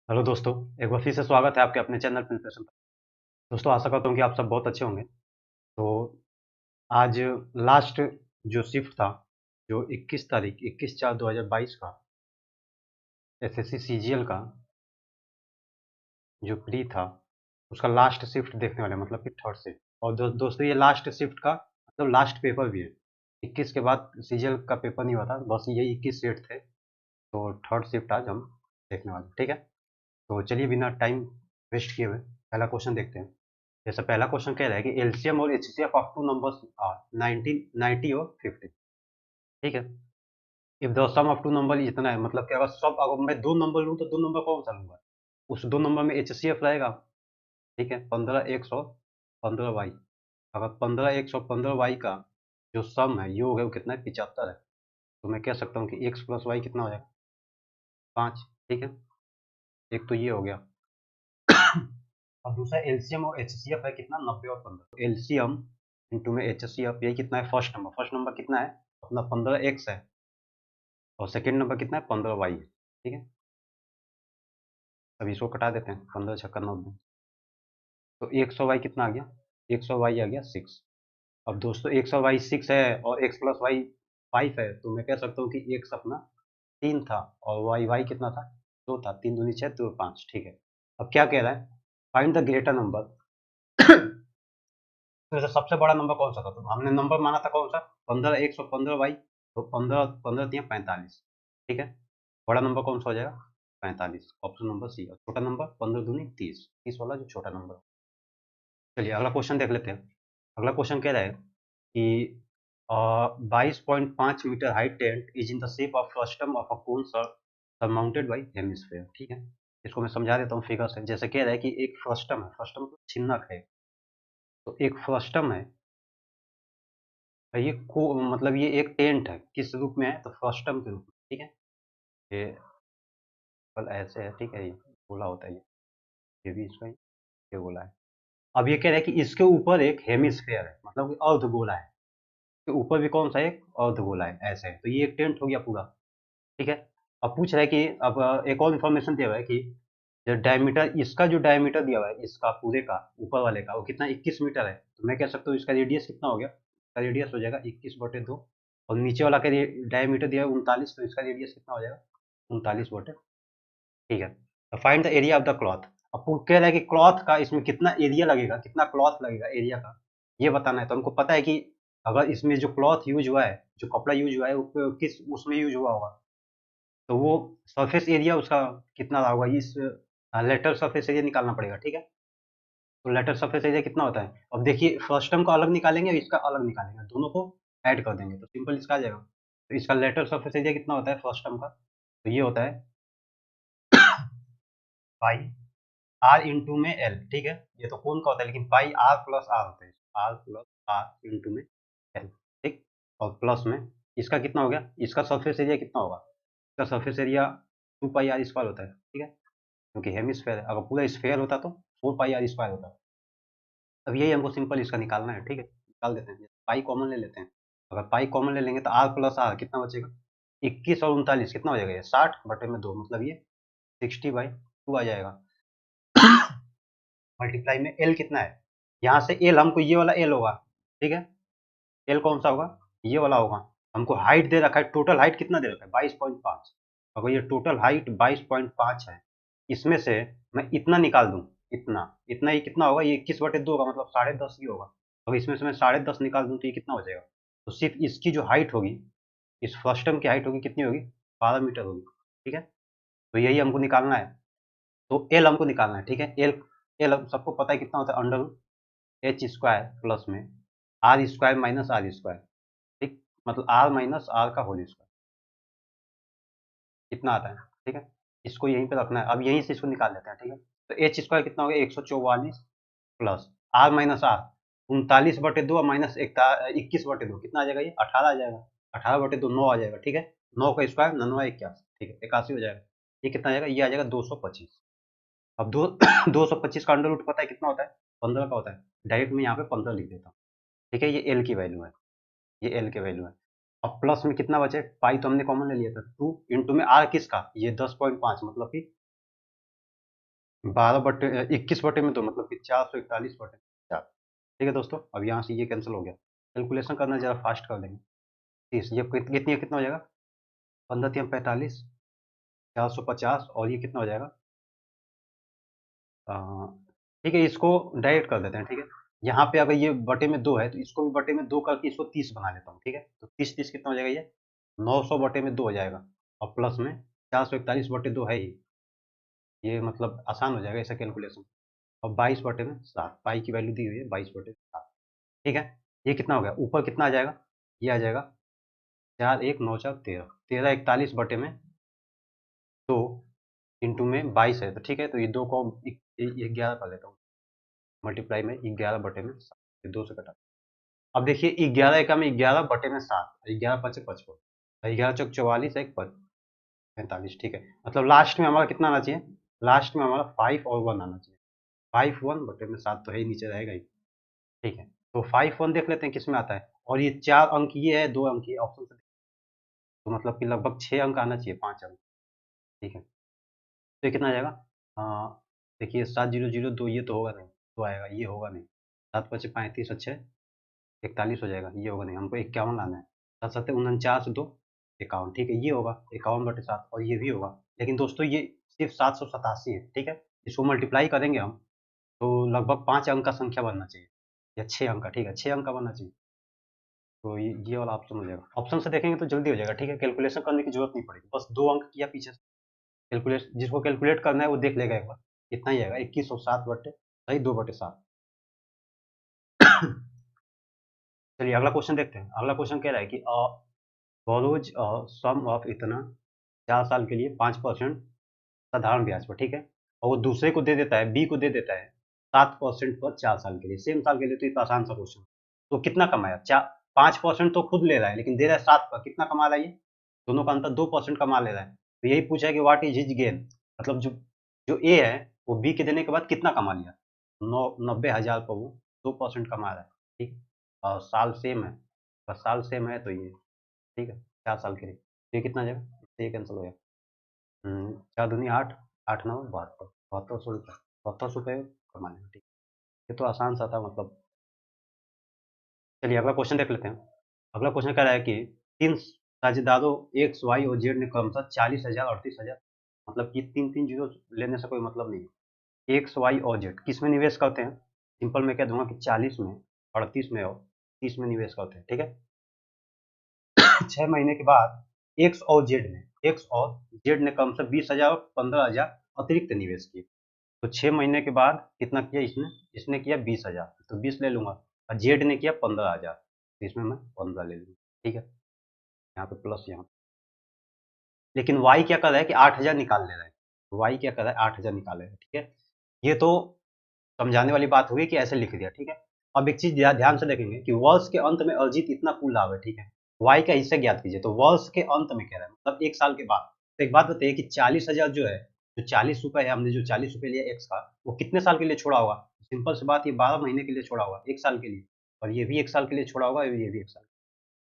Hello दोस्तों, एक बार फिर से स्वागत है आपके अपने चैनल प्रिपरेशन पर। दोस्तों, आशा करता हूँ कि आप सब बहुत अच्छे होंगे। तो आज लास्ट जो शिफ्ट था, जो 21 तारीख 21/4/2022 का एसएससी सीजीएल का जो प्री था, उसका लास्ट शिफ्ट देखने वाले हैं, मतलब कि थर्ड शिफ्ट। और दोस्तों, ये लास्ट शिफ्ट का मतलब लास्ट पेपर भी है। 21 के बाद सीजीएल का पेपर नहीं हुआ था, बस यही 21 सेट थे। तो थर्ड शिफ्ट आज हम देखने वाले हैं, ठीक है। तो चलिए बिना टाइम वेस्ट किए हुए पहला क्वेश्चन देखते हैं। जैसे पहला क्वेश्चन कह रहा है कि एलसीएम और HCF of two numbers are 90 और 50। ठीक है। If the sum of two number इतना है, मतलब कि अगर मैं दो नंबर लूँ तो दो नंबर कौन सा लूंगा? उस दो नंबर में एचसीएफ रहेगा। ठीक है, 15 115 वाई। अगर 15 115 वाई का जो सम है, योग है, वो कितना है? 75 है। तो मैं कह सकता हूँ कि एक्स प्लस वाई कितना हो जाएगा? 5। ठीक है, एक तो ये हो गया। और दूसरा एलसीएम और एचसीएफ है कितना? 90 और 15। एलसीएम इंटू में एचसीएफ, यही कितना है? फर्स्ट नंबर कितना है अपना? 15 एक्स है। और सेकेंड नंबर कितना है? 15 वाई है। ठीक है, अब इसको कटा देते हैं। 15 छक्का 90। तो 100 वाई कितना आ गया? 100 वाई आ गया 6। अब दोस्तों 100 वाई 6 है और एक्स प्लस वाई 5 है, तो मैं कह सकता हूँ कि एक्स अपना 3 था और वाई वाई कितना था? 2 था। 3 दूनी 6, 2 5। ठीक है, अब क्या कह रहा है? Find the greater number. तो जैसे सबसे बड़ा नंबर कौन सा था? तो हमने नंबर माना था कौन सा? 15 115 वाई। तो 15 15 3 45। ठीक है, बड़ा नंबर कौन सा हो जाएगा? 45। Option number C. और छोटा नंबर 15 दूनी 30, 30 वाला जो छोटा नंबर। चलिए अगला क्वेश्चन देख लेते हैं। अगला क्वेश्चन कह रहा है कि 22.5 metre height tent is in the shape of frustum of a cone surmounted by hemisphere. ठीक है, इसको मैं समझा देता हूँ फिगर से। जैसे कह रहा है कि एक फ्रस्टम है, फ्रस्टम तो छिन्नक है। तो एक फ्रस्टम है, ये को मतलब ये एक टेंट है, किस रूप में है? तो फ्रस्टम के रूप में। ठीक है, ये बल ऐसे है। ठीक है, ये गोला होता है, ये भी इसका ये गोला है। अब ये कह रहा है कि इसके ऊपर एक हेमिस्फेयर है, मतलब कि अर्ध गोला है। तो ऊपर भी कौन सा? एक अर्ध गोला है, ऐसे है। तो ये एक टेंट हो गया पूरा। ठीक है, अब पूछ रहा है कि अब एक और इन्फॉर्मेशन दिया हुआ है कि जो डायमीटर, इसका जो डायमीटर दिया हुआ है इसका पूरे का, ऊपर वाले का, वो कितना? 21 मीटर है। तो मैं कह सकता हूँ इसका रेडियस कितना हो गया? इसका रेडियस हो जाएगा 21/2। और नीचे वाला का डायमीटर दिया है 39, तो इसका रेडियस कितना हो जाएगा? 39/। ठीक है, तो find the area of the cloth. अब वो कह रहा है कि क्लॉथ का इसमें कितना एरिया लगेगा, कितना क्लॉथ लगेगा एरिया का, ये बताना है। तो हमको पता है कि अगर इसमें जो क्लॉथ यूज हुआ है, जो कपड़ा यूज हुआ है, वो किस उसमें यूज हुआ होगा, तो वो सरफेस एरिया उसका कितना रहा होगा? इस लेटर सरफेस एरिया निकालना पड़ेगा। ठीक है, तो लेटर सरफेस एरिया कितना होता है? अब देखिए, फर्स्ट टर्म का अलग निकालेंगे और इसका अलग निकालेंगे, दोनों को ऐड कर देंगे तो सिंपल इसका आ जाएगा। तो इसका लेटर सरफेस एरिया कितना होता है फर्स्ट टर्म का? तो ये होता है पाई आर इंटू में एल। ठीक है, ये तो कौन का होता है, लेकिन पाई आर प्लस आर होता है। आर प्लस आर इंटू में एल। ठीक, और प्लस में इसका कितना हो गया? इसका सरफेस एरिया कितना होगा? इसका surface area 2 pi r square होता है। ठीक है, क्योंकि हेमिस्फेयर है। अगर पूरा स्फेयर होता तो 4 पाई आर स्क्वायर होता। अब यही हमको सिंपल इसका निकालना है। ठीक है, निकाल देते हैं। पाई कॉमन ले लेते हैं। अगर पाई कॉमन ले लेंगे तो आर प्लस आर कितना बचेगा? 21 और 39 कितना हो जाएगा? ये 60/2, मतलब ये 60/2 आ जाएगा। मल्टीप्लाई में एल कितना है? यहाँ से एल हमको ये वाला एल होगा। ठीक है, एल कौन सा होगा? ये वाला होगा। हमको हाइट दे रखा है, टोटल हाइट कितना दे रखा है? 22.5। अगर ये टोटल हाइट 22.5 है, इसमें से मैं इतना निकाल दूं, इतना इतना ही कितना होगा? ये 21/2 होगा, मतलब 10.5 ही होगा। तो इसमें से मैं 10.5 निकाल दूं तो ये कितना हो जाएगा? तो सिर्फ इसकी जो हाइट होगी, इस फर्स्ट टर्म की हाइट होगी कितनी होगी? 12 मीटर होगी। ठीक है, तो यही हमको निकालना है। तो एल हमको निकालना है। ठीक है, एल एल सबको पता है कितना होता है? अंडर रूट h² प्लस में r² माइनस r²। ठीक, मतलब r माइनस r का होल स्क्वायर कितना आता है? ठीक है, इसको यहीं पे रखना है। अब यहीं से इसको निकाल लेते हैं। ठीक है, तो h² कितना हो गया? 144 plus r minus r 39/2 minus 21/2 कितना आ जाएगा? ये 18 आ जाएगा। 18/2 9 आ जाएगा। ठीक है, 9 का स्क्वायर 9×9 = 81। ठीक है, 81 हो जाएगा। ये कितना आ जाएगा? ये आ जाएगा 225। अब दो 225 का अंडर रूट पता है कितना होता है? 15 का होता है। डायरेक्ट मैं यहाँ पे 15 लिख देता हूँ। ठीक है, ये एल की वैल्यू है। ये एल की वैल्यू है। अब प्लस में कितना बचे? पाई तो हमने कॉमन ले लिया था, 2 इंटू में आर किसका? ये 10.5, मतलब कि 21/2 मतलब कि 441/4। ठीक है दोस्तों, अब यहाँ से ये कैंसिल हो गया। कैलकुलेशन करना ज़रा फास्ट कर देंगे। 30 ये कितना हो जाएगा? 15×3 = 45, 450 और ये कितना हो जाएगा? अ, ठीक है, इसको डायरेक्ट कर देते हैं, ठीक है। यहाँ पे अगर ये बटे में 2 है तो इसको भी बटे में 2 करके इसको 30 बना लेता हूँ, ठीक है। तो 30 कितना हो जाएगा ये? 900/2 हो जाएगा, और प्लस में 441/2 है ही। ये मतलब आसान हो जाएगा ऐसा कैलकुलेशन। और 22/7 पाई की वैल्यू दी हुई है 22/7। ठीक है, ये कितना हो गया? ऊपर कितना आ जाएगा? ये आ जाएगा 4, 1, 9, 4, 13, 13 41/2 इंटू में 22 है, तो ठीक है। तो ये 2 को 11 कर लेता हूँ, मल्टीप्लाई में 11/7, ये 2 से कटा। अब देखिए 11 एकम में 11/7, 11×5 = 55, 11×4 = 44, एक 45, ठीक है। मतलब लास्ट में हमारा कितना आना चाहिए? लास्ट में हमारा 5 और 1 आना चाहिए। 5 1/7 तो है ही, नीचे रहेगा ही। ठीक है, तो 5 1 देख लेते हैं किस में आता है। और ये 4 अंक ये है, 2 अंक ये ऑप्शन से, तो मतलब कि लगभग 6 अंक आना चाहिए, 5 अंक। ठीक है, तो ये कितना आ जाएगा? देखिए 7002, ये तो होगा नहीं, तो आएगा, ये होगा नहीं। 7×5 = 35 और 6 41 हो जाएगा, ये होगा नहीं, हमको 51 लाना है। 7 7 49 2 51, ठीक है, ये होगा 51/7, और ये भी होगा। लेकिन दोस्तों ये सिर्फ 787 है, ठीक है। इसको मल्टीप्लाई करेंगे हम, तो लगभग 5 अंक का संख्या बनना चाहिए, या 6 अंक का, ठीक है, 6 अंक का बनना चाहिए। तो ये वाला ऑप्शन हो जाएगा। ऑप्शन से देखेंगे तो जल्दी हो जाएगा, ठीक है। कैलकुलेशन करने की जरूरत नहीं पड़ेगी, बस 2 अंक किया पीछे से। कैलकुलेट जिसको कैलकुलेट करना है वो देख लेगा एक बार, इतना ही आएगा, 2107/2/7। चलिए अगला क्वेश्चन देखते हैं। अगला क्वेश्चन कह रहा है कि बोरोज सम ऑफ इतना 4 साल के लिए 5% साधारण ब्याज पर, ठीक है। और वो दूसरे को दे देता है, बी को दे देता है 7% पर 4 साल के लिए, सेम साल के लिए। तो इतना आसान सा क्वेश्चन। तो कितना कमाया? 5% तो खुद ले रहा है, लेकिन दे रहा है 7 पर, कितना कमा रहा है ये? दोनों का अंतर 2% कमा ले रहा है। तो यही पूछा है कि व्हाट इज हिज गेन, मतलब जो जो ए है वो बी के देने के बाद कितना कमा लिया? 90,000 पर वो 2% कमा रहा है, ठीक। और साल सेम है, बस साल सेम है, तो ये ठीक है 4 साल के लिए। तो ये कितना आ जाएगा? इससे ये कैंसिल हो गया। 4 दूनी 8, 8 9 72, 7200 रुपये, 7200 रुपये कमा लेंगे, ठीक। ये तो आसान सा था मतलब। चलिए अगला क्वेश्चन देख लेते हैं। अगला क्वेश्चन कह रहा है कि तीन साझेदारों एक्स वाई और जेड ने क्रमशः 40,000 38,000, मतलब कि तीन तीन जीरो लेने से कोई मतलब नहीं है। एक्स वाई और जेड किस में निवेश करते हैं? सिंपल मैं कह दूंगा कि 40 में, 38 में और 30 में निवेश करते हैं, ठीक है। 6 महीने के बाद एक्स और जेड ने क्रमशः 20,000 और 15,000 अतिरिक्त निवेश किए। तो 6 महीने के बाद कितना किया इसने? इसने किया 20,000, तो 20 ले लूंगा। और जेड ने किया 15,000, तो इसमें मैं 15 ले लूंगा, ठीक है। यहाँ पे प्लस यहाँ, लेकिन वाई क्या कर रहा है कि 8,000 निकाल ले रहा है। वाई क्या कर रहा है? 8,000 निकाल ले रहा है, ठीक है। ये तो समझाने वाली बात होगी कि ऐसे लिख दिया, ठीक है। अब एक चीज ध्यान से देखेंगे कि वर्ष के अंत में अर्जित इतना कुल लाभ है, ठीक है। वाई का हिस्सा ज्ञात कीजिए, तो वर्ष के अंत में कह रहा है, मतलब 1 साल के बाद। तो एक बात बताइए कि 40,000 जो है, जो 40 रुपए है, हमने जो 40 रुपए लिया एक्स का, वो कितने साल के लिए छोड़ा होगा? सिंपल सी बात, ये 12 महीने के लिए छोड़ा होगा, 1 साल के लिए। और ये भी 1 साल के लिए छोड़ा होगा, ये भी 1 साल।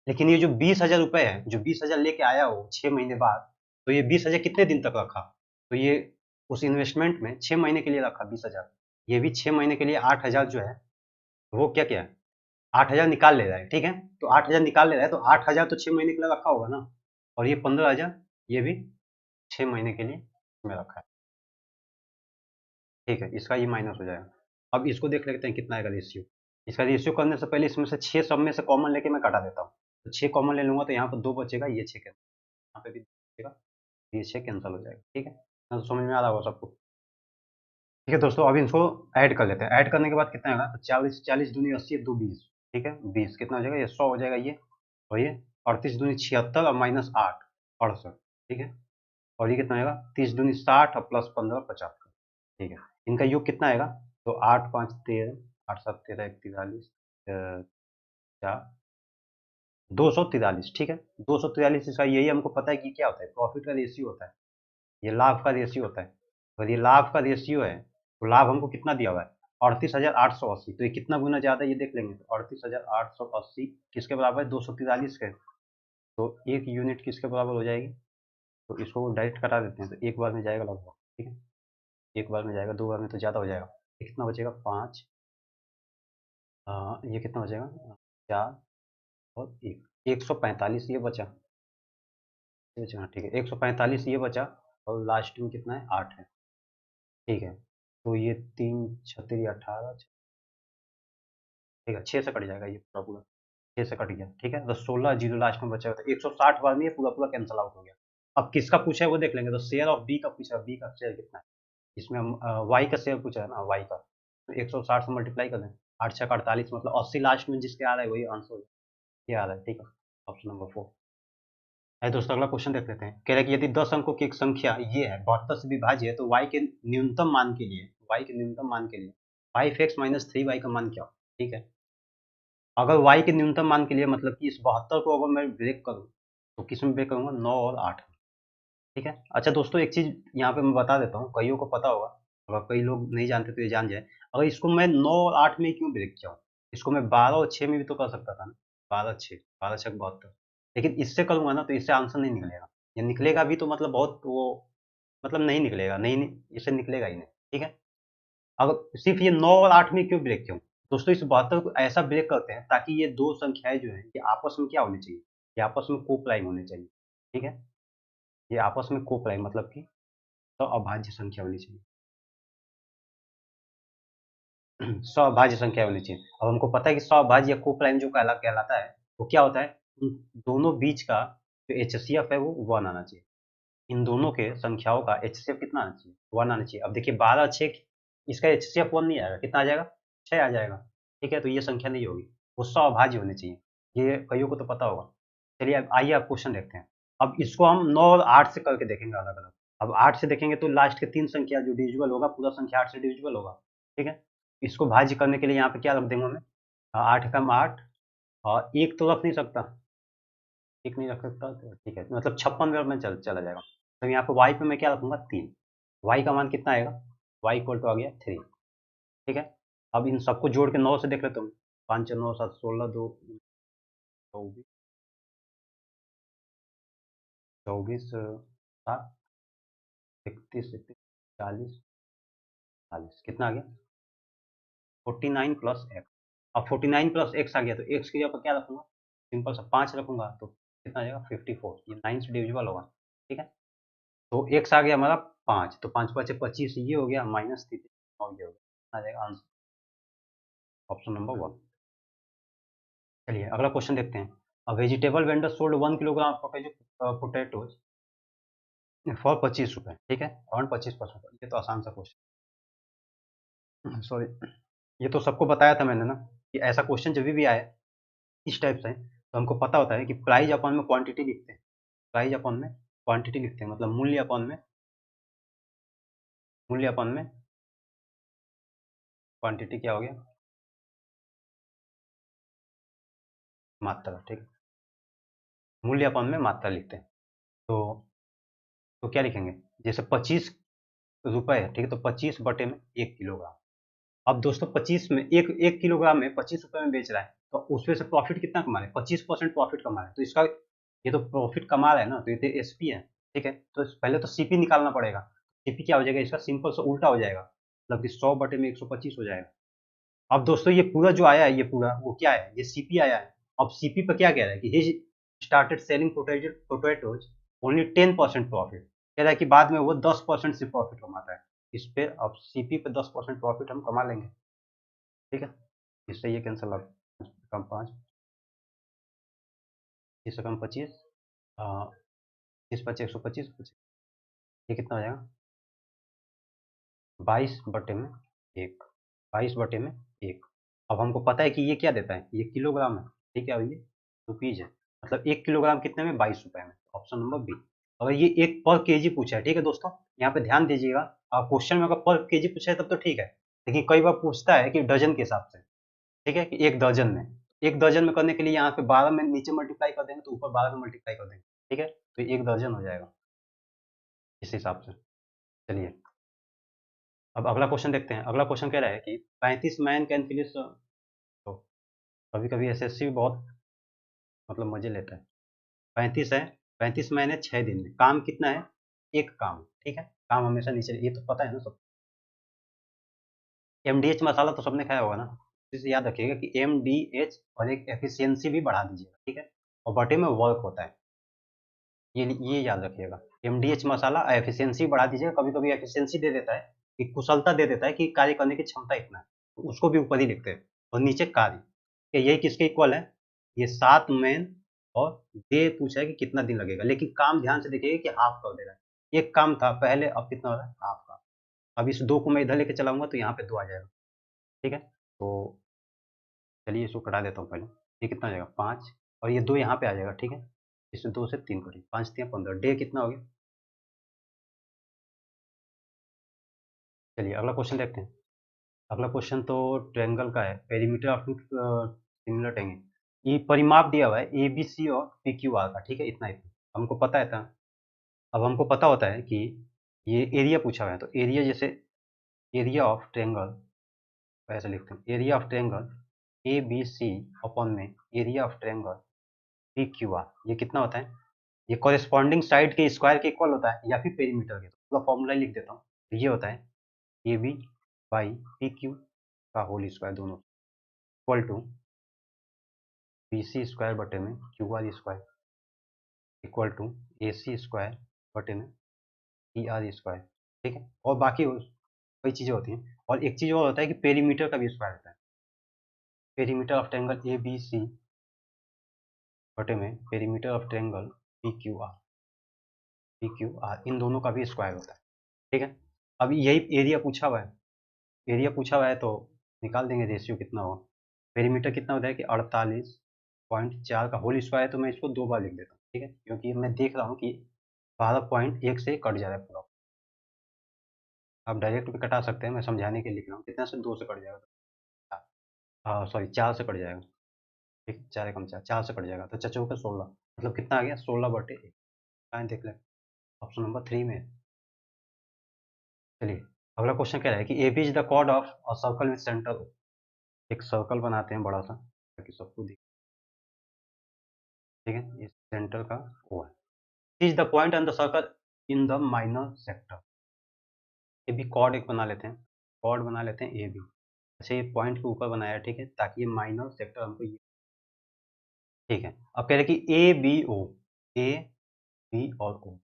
लेकिन ये जो 20,000 रुपए है, जो 20,000 लेके आया हो 6 महीने बाद, तो ये 20,000 कितने दिन तक रखा? तो ये उस इन्वेस्टमेंट में 6 महीने के लिए रखा 20,000। ये भी 6 महीने के लिए 8,000 जो है, वो क्या किया? 8,000 निकाल ले रहा है, ठीक है। तो 8,000 निकाल ले रहा है, तो 8,000 तो 6 महीने के लिए रखा होगा ना। और ये 15,000, ये भी 6 महीने के लिए में रखा है, ठीक है। इसका ये माइनस हो जाएगा। अब इसको देख लेते हैं कितना आएगा रेशियो। इसका रेशियो करने से पहले इसमें से 6 सब में से कॉमन लेके मैं कटा देता हूँ। तो 6 कॉमन ले लूंगा, तो यहाँ पर 2 बचेगा, ये 6 कैंसिल, यहाँ पे भी बचेगा, ये 6 कैंसिल हो जाएगा, ठीक है। तो समझ में आ रहा होगा सबको। ठीक है दोस्तों, अब इसको ऐड कर लेते हैं। ऐड करने के बाद कितना आएगा? तो 40, 40 दूनी 80, 2 20, ठीक है। 20 कितना हो जाएगा? ये 100 हो जाएगा ये। और ये 38 दूनी 76 और -8 68, ठीक है। और ये कितना आएगा? 30 दूनी 60 और +15 75, ठीक है। इनका योग कितना आएगा? तो 8 5 13, 8 7 13 1 43, 243, ठीक है। 243, इसका यही हमको पता है कि क्या होता है, प्रॉफिट का रेशियो होता है, ये लाभ का रेशियो होता है। अगर ये लाभ का रेशियो है, तो लाभ हमको कितना दिया हुआ है? 38,880। तो ये कितना गुना ज़्यादा है ये देख लेंगे। तो 38,880 किसके बराबर है? 243 के। तो 1 यूनिट किसके बराबर हो जाएगी? तो इसको डायरेक्ट कटा देते हैं, तो एक बार में जाएगा लगभग, ठीक है। एक बार में जाएगा, 2 बार में तो ज़्यादा हो जाएगा। ये कितना बचेगा 5, ये कितना बचेगा 4 और 1, 145 ये बचा। ये बचा, हाँ ठीक है, 145 ये बचा और लास्ट में कितना है 8 है। ठीक है, तो ये 3 छत्तीस 18, ठीक है 6 से कट जाएगा ये पूरा पूरा, 6 से कट गया। ठीक है, तो 16 जीरो लास्ट में बचा, तो 160 बार में ये पूरा पूरा कैंसिल आउट हो गया। अब किसका पूछा है वो देख लेंगे, तो शेयर ऑफ बी का पूछा है, बी का शेयर कितना है, इसमें हम वाई का शेयर पूछा है ना, वाई का, तो 160 से मल्टीप्लाई कर दें, 8 छः 48, मतलब 80 लास्ट में जिसके आ रहा है वही आंसर हो, ये आ रहा है। ठीक है, ऑप्शन नंबर 4 है। दोस्तों अगला क्वेश्चन देख लेते हैं, कह रहा है कि यदि 10 अंकों की एक संख्या ये है 72 से विभाज्य है, तो y के न्यूनतम मान के लिए, y के न्यूनतम मान के लिए 5x माइनस 3y का मान क्या हो। ठीक है, अगर y के न्यूनतम मान के लिए मतलब कि इस 72 को अगर मैं ब्रेक करूं, तो किस में ब्रेक करूंगा, 9 और 8 में। ठीक है, अच्छा दोस्तों एक चीज यहाँ पे मैं बता देता हूँ, कईयों को पता होगा, अगर कई लोग नहीं जानते तो ये जान जाए। अगर इसको मैं 9 और 8 में क्यों ब्रेक किया हूँ, इसको मैं 12 और 6 में भी तो कर सकता था ना, 12 6 72, लेकिन इससे करूंगा ना तो इससे आंसर नहीं निकलेगा, ये निकलेगा भी तो मतलब बहुत वो, मतलब नहीं निकलेगा, इससे निकलेगा ही नहीं। ठीक है, अगर सिर्फ ये 9 और 8 में क्यों ब्रेक किया हूँ, दोस्तों इस 72 को ऐसा ब्रेक करते हैं ताकि ये दो संख्याएं जो है ये आपस में क्या होनी चाहिए, ये आपस में कोप्राइम होनी चाहिए। ठीक है, ये आपस में कोप्राइम मतलब कि तो अभाज्य संख्या होनी चाहिए। सअभाज्य संख्या होनी चाहिए। अब हमको पता है कि सअभाज्य या कोप्राइम जो कहलाता है वो क्या होता है, उन दोनों बीच का जो एचसीएफ है वो 1 आना चाहिए। इन दोनों के संख्याओं का एचसीएफ कितना आना चाहिए, 1 आना चाहिए। अब देखिए 12 6, इसका एचसीएफ 1 नहीं आएगा, कितना आ जाएगा, 6 आ जाएगा। ठीक है, तो ये संख्या नहीं होगी, वो सअभाज्य होनी चाहिए, ये कईयों को तो पता होगा। चलिए अब आइए आप क्वेश्चन देखते हैं। अब इसको हम 9 और 8 से करके देखेंगे अलग अलग। अब 8 से देखेंगे तो लास्ट के 3 संख्या जो डिविजिबल होगा, पूरा संख्या 8 से डिविजिबल होगा। ठीक है, इसको भाज्य करने के लिए यहाँ पे क्या रख देंगे मैं, 8 कम 8, और एक तो रख नहीं सकता, एक नहीं रख सकता, तो ठीक है, मतलब 56 में चला जाएगा। तो यहाँ पे y पे मैं क्या रखूंगा 3, y का मान कितना आएगा, y इक्वल टू आ गया 3। ठीक है, अब इन सबको जोड़ के 9 से देख लेते हो, 5 9 7 16 2 24 24 7 31 40 40 कितना आ गया 49 प्लस एक्स। अब 49 प्लस एक्स आ गया तो एक्स की जगह पर क्या रखूंगा, सिंपल सा 5 रखूंगा, तो कितना आ जाएगा 54, ये 9 से डिविजिबल होगा। ठीक है, तो एक्स आ गया हमारा 5, तो 5 5 25, ये हो गया माइनस 3 और ये हो गया, आ जाएगा आंसर ऑप्शन नंबर 1। चलिए अगला क्वेश्चन देखते हैं। A vegetable vendor sold 1 kilogram potatoes for 25 रुपए। ठीक है, अराउंड 25%, ये तो आसान सा क्वेश्चन, सॉरी, ये तो सबको बताया था मैंने ना कि ऐसा क्वेश्चन जब भी आए इस टाइप से, तो हमको पता होता है कि प्राइस अपॉन में क्वांटिटी लिखते हैं, प्राइस अपॉन में क्वांटिटी लिखते हैं, मतलब मूल्य अपॉन में क्वांटिटी क्या हो गया, मात्रा। ठीक है, मूल्य अपॉन में मात्रा लिखते हैं। तो क्या लिखेंगे, जैसे 25 रुपए है, ठीक है, तो 25 बटे में 1 किलोग्राम। अब दोस्तों 25 में एक किलोग्राम में 25 रुपए में बेच रहा है, तो उसमें से प्रॉफिट कितना कमा रहे हैं, 25% प्रॉफिट कमा रहे हैं, तो इसका ये तो प्रॉफिट कमा रहा है ना, तो ये तो एसपी है। ठीक है, तो पहले तो सीपी निकालना पड़ेगा, सीपी क्या हो जाएगा इसका, सिंपल सा उल्टा हो जाएगा, मतलब कि 100 बटे में 125 हो जाएगा। अब दोस्तों ये पूरा जो आया है, ये पूरा वो क्या है, ये सीपी आया है। अब सीपी पे क्या कह रहा है कि he started selling potatoes only 10% profit, कह रहा है कि बाद में वो 10% से प्रॉफिट कमाता है इस पे। अब सीपी पे 10% प्रॉफिट हम कमा लेंगे। ठीक है, इससे ये कैंसिल आउट, कम 5, इससे कम 25, 30 5 125, ये कितना हो जाएगा 22 बटे में 1, 22 बटे में 1। अब हमको पता है कि ये क्या देता है, ये किलोग्राम है। ठीक है, और ये रुपीज है, मतलब 1 किलोग्राम कितने में, 22 रुपए में, ऑप्शन नंबर बी। अगर ये एक पर केजी पूछा है, ठीक है दोस्तों, यहाँ पे ध्यान दीजिएगा, क्वेश्चन में अगर पर केजी पूछा है तब तो ठीक है, लेकिन कई बार पूछता है कि डजन के हिसाब से। ठीक है, कि एक दर्जन में, एक दर्जन में करने के लिए यहाँ पे 12 में नीचे मल्टीप्लाई कर देंगे, तो ऊपर 12 में मल्टीप्लाई कर देंगे। ठीक है, तो एक दर्जन हो जाएगा इस हिसाब से। चलिए अब अगला क्वेश्चन देखते हैं। अगला क्वेश्चन कह रहा है कि 35 मैन कैन फिनिश, तो कभी कभी एसएससी भी बहुत मतलब मजे लेता है। 35 है, 35 मैन है 6 दिन में, काम कितना है, एक काम। ठीक है, काम हमेशा नीचे, ये तो पता है ना सब। एमडीएच मसाला तो सबने खाया होगा ना, इसे याद रखिएगा कि एमडीएच और एक एफिशिएंसी भी बढ़ा दीजिएगा, ठीक है, और बटे में वर्क होता है, ये याद रखिएगा। एमडीएच मसाला एफिशिएंसी बढ़ा दीजिएगा, कभी कभी एफिशिएंसी दे देता है कि कुशलता दे देता है कि कार्य करने की क्षमता इतना है, तो उसको भी ऊपर ही लिखते हैं, और नीचे कार्य, कि यही किसके इक्वल है, ये 7 मैन, और डे पूछा है कि कितना दिन लगेगा, लेकिन काम ध्यान से देखिएगा कि हाफ कर दे रहा है, एक काम था पहले, अब कितना हो रहा है, हाफ का। अब इस 2 को मैं इधर लेके चलाऊंगा तो यहाँ पे 2 आ जाएगा, ठीक है, तो चलिए इसको कटा देता हूँ पहले, ये कितना आ जाएगा 5, और ये 2 यहाँ पे आ जाएगा, ठीक है, इसे 2 से 3 करिए, 5 3 15, डे कितना हो गया। चलिए अगला क्वेश्चन देखते हैं। अगला क्वेश्चन तो ट्रायंगल का है, perimeter of two similar triangle, ये परिमाप दिया हुआ है ए बी सी और पी क्यू आर का, ठीक है, इतना इतना हमको पता है था। अब हमको पता होता है कि ये एरिया पूछा हुआ है, तो एरिया जैसे एरिया ऑफ ट्रायंगल, ऐसे लिखते हैं, area of triangle A B C upon में area of triangle P Q R, ये कितना होता है, ये कॉरेस्पॉन्डिंग साइड के स्क्वायर के इक्वल होता है, या फिर पेरीमीटर के, तो पूरा फॉर्मूला लिख देता हूँ, ये होता है A B by P Q का होल स्क्वायर दोनों equal to B C square बटे में Q R square equal to A C square बटे में पी आर स्क्वायर, ठीक है, और बाकी कई चीज़ें होती हैं, और एक चीज़ और होता है कि पेरीमीटर का भी स्क्वायर होता है, perimeter of triangle A B C बटे में perimeter of triangle P Q R, इन दोनों का भी स्क्वायर होता है, ठीक है। अब यही एरिया पूछा हुआ है, एरिया पूछा हुआ है तो निकाल देंगे रेशियो कितना होगा, पेरीमीटर कितना होता है कि 48.4 का होल स्क्वायर है, तो मैं इसको 2 बार लिख देता हूँ, ठीक है, क्योंकि मैं देख रहा हूँ कि 12.1 से कट जा रहा है पूरा, आप डायरेक्ट भी कटा सकते हैं, मैं समझाने के लिए लिख रहा हूँ, कितना से 2 से कट जाएगा, सॉरी 4 से कट जाएगा, ठीक, 4 एकम 4, 4 से कट जाएगा, तो चचो का 16, मतलब कितना आ गया 16/1, देख लें, ऑप्शन नंबर 3 में है। चलिए अगला क्वेश्चन कह रहा है कि A B is the chord of a circle with centre, एक सर्कल बनाते हैं बड़ा सा ताकि सबको दिखे, ठीक है, इस सेंटर का ओ है, is the point on the circle in the minor sector, A B chord एक बना लेते हैं, कॉर्ड बना लेते हैं ए बी, अच्छा ये पॉइंट के ऊपर बनाया है, ठीक है, ताकि ये माइनर सेक्टर हमको ये, ठीक है, अब कह रहे हैं कि A B O, A B और ओ,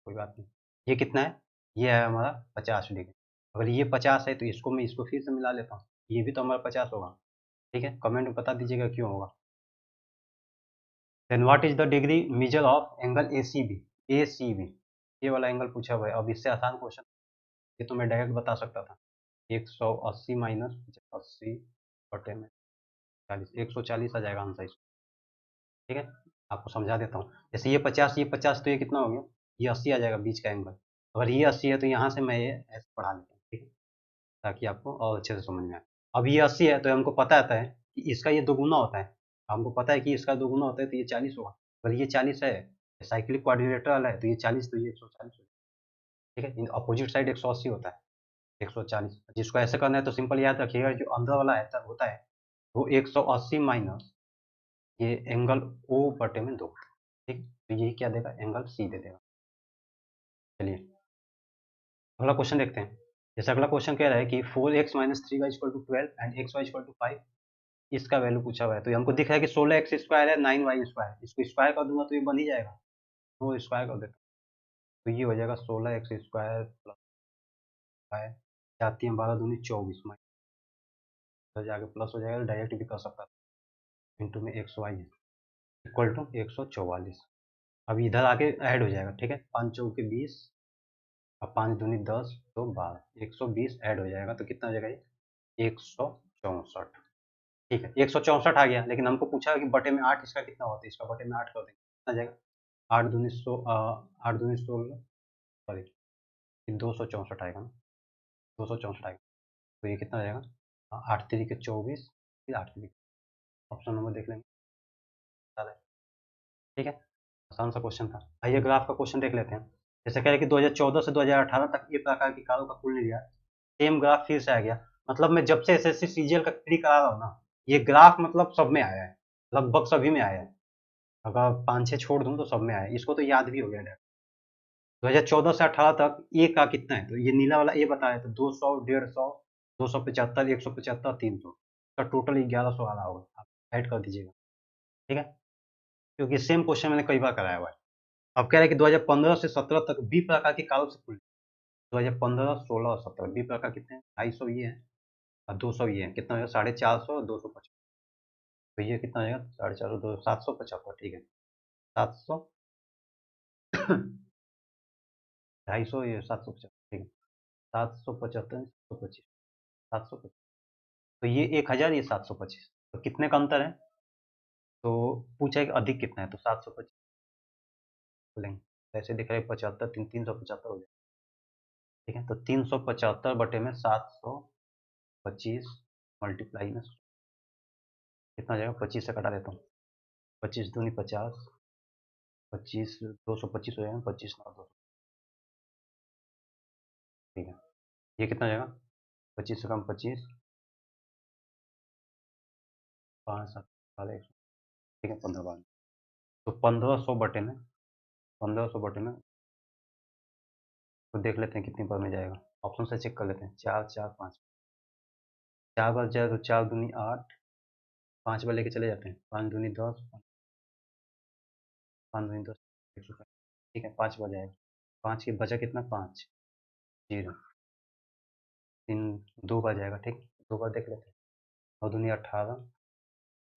कोई बात नहीं, ये कितना है, ये है हमारा 50 डिग्री, अगर ये 50 है तो इसको मैं इसको फिर से मिला लेता हूँ, ये भी तो हमारा 50 होगा, ठीक है, कमेंट में बता दीजिएगा क्यों होगा। Then what is the degree measure of angle A C B, A C B, ये वाला एंगल पूछा हुआ है, अब इससे आसान क्वेश्चन, ये तो मैं डायरेक्ट बता सकता था, 180 माइनस 80 बटे में 40, 140 आ जाएगा आंसर इसका, ठीक है, आपको समझा देता हूँ, जैसे ये 50 तो ये कितना हो गया, ये 80 आ जाएगा बीच का एंगल, अगर ये 80 है तो यहाँ से मैं ये ऐसे बढ़ा लेता हूँ, ठीक है, ताकि आपको और अच्छे से समझ में आए। अब ये 80 है तो हमको पता आता है कि इसका ये दोगुना होता है, हमको पता है कि इसका दोगुना होता है तो ये 40 होगा, अगर ये 40 है, साइक्लिक क्वाड्रिलेटरल वाला है तो ये 40, तो ये 140 होगा, ठीक है, अपोजिट साइड 180 होता है, 140, जिसको ऐसे करना है तो सिंपल याद रखिएगा, जो अंदर वाला है होता है वो 180 माइनस ये एंगल ओ बटे में 2, ठीक, तो यही क्या देगा, एंगल सी दे देगा। चलिए अगला क्वेश्चन देखते हैं, जैसे अगला क्वेश्चन कह रहा है कि 4x minus 3y equal to 12 and x y equal to 5, इसका वैल्यू पूछा हुआ है, तो हमको दिख रहा है कि 16x स्क्वायर है 9y स्क्वायर, इसको स्क्वायर कर दूंगा तो ये बन ही जाएगा, वो स्क्वायर कर देता हूं। तो ये हो जाएगा 16x स्क्वायर प्लस 5, जाती है 12 दूनी 24, तो जाके प्लस हो जाएगा, डायरेक्ट भी कर सकता था, इंटू में एक्स वाई इक्वल टू 144, अब इधर आके ऐड हो जाएगा, ठीक है, 5 चौके 20, अब 5 दूनी 10 तो 12, 120 ऐड हो जाएगा, तो कितना हो जाएगा ये 164, ठीक है, 164 आ गया, लेकिन हमको पूछा कि बटे में 8 इसका कितना होता है, इसका बटे में 8 कर देंगे, कितना जाएगा 8 दूनी 16, सॉरी 264 आएगा ना, 264 आएगा, तो ये कितना हो जाएगा 8 3 के 24, फिर 8 3, ऑप्शन नंबर देख लेंगे, ठीक है, आसान सा क्वेश्चन था। आइए ग्राफ का क्वेश्चन देख लेते हैं, जैसे कह रहे हैं कि 2014 से 2018 तक ये प्रकार की कारों का कुल निर्यात, सेम ग्राफ फिर से आ गया, मतलब मैं जब से एसएससी सीजीएल का प्री करा रहा हूँ ना, ये ग्राफ मतलब सब में आया है, लगभग सभी में आया है, अगर 5 6 छोड़ दूँ तो सब में आया है, इसको तो याद भी हो गया है, 2014 से 18 तक ए का कितना है, तो ये नीला वाला ए बता रहे, तो 200, 150, 275, 175, 300 का टोटल 1100 आ रहा होगा, आप ऐड कर दीजिएगा, ठीक है, क्योंकि सेम क्वेश्चन मैंने कई बार कराया हुआ है। अब कह रहे हैं कि 2015 से 17 तक बी प्रकार की कारों से खुली, 2015, 16 और 17 बी प्रकार कितने हैं, 250 ये है और 200 ये है, कितना हो जाएगा, 450 और 250, तो ये कितना हो जाएगा, 450, 200, 775, ठीक है, 700, 250 ये 750, ठीक है, 775, 725, 725, तो ये 1000, ये 725, तो कितने का अंतर है, तो पूछा है कि अधिक कितना है, तो 725 लेंगे, ऐसे दिख रहा है 75, 375 हो जाएगा, ठीक है, तो 375 बटे में 725 मल्टीप्लाई में कितना हो जाएगा, 25 से कटा देता हूँ, 25 दूनी 50, 25 225 हो जाएगा, 25 9 200, ठीक है, ये कितना हो जाएगा, 25 से कम 25, 5 7 साढ़े 100, ठीक है, 15 बार, तो 1500 बटे में, 1500 बटे में, तो देख लेते हैं कितनी बार में जाएगा, ऑप्शन से चेक कर लेते हैं, 4 4 5, 4 बार जाए तो 4 दूनी 8, 5 बार लेके चले जाते हैं, 5 दूनी 10, 5 दूनी 10, 100, ठीक है, 5 बार जाएगा, 5 की बचा कितना, 5 जीरो, 3 2 बार जाएगा, ठीक, 2 बार देख लेते हैं, 9 दूनी 18,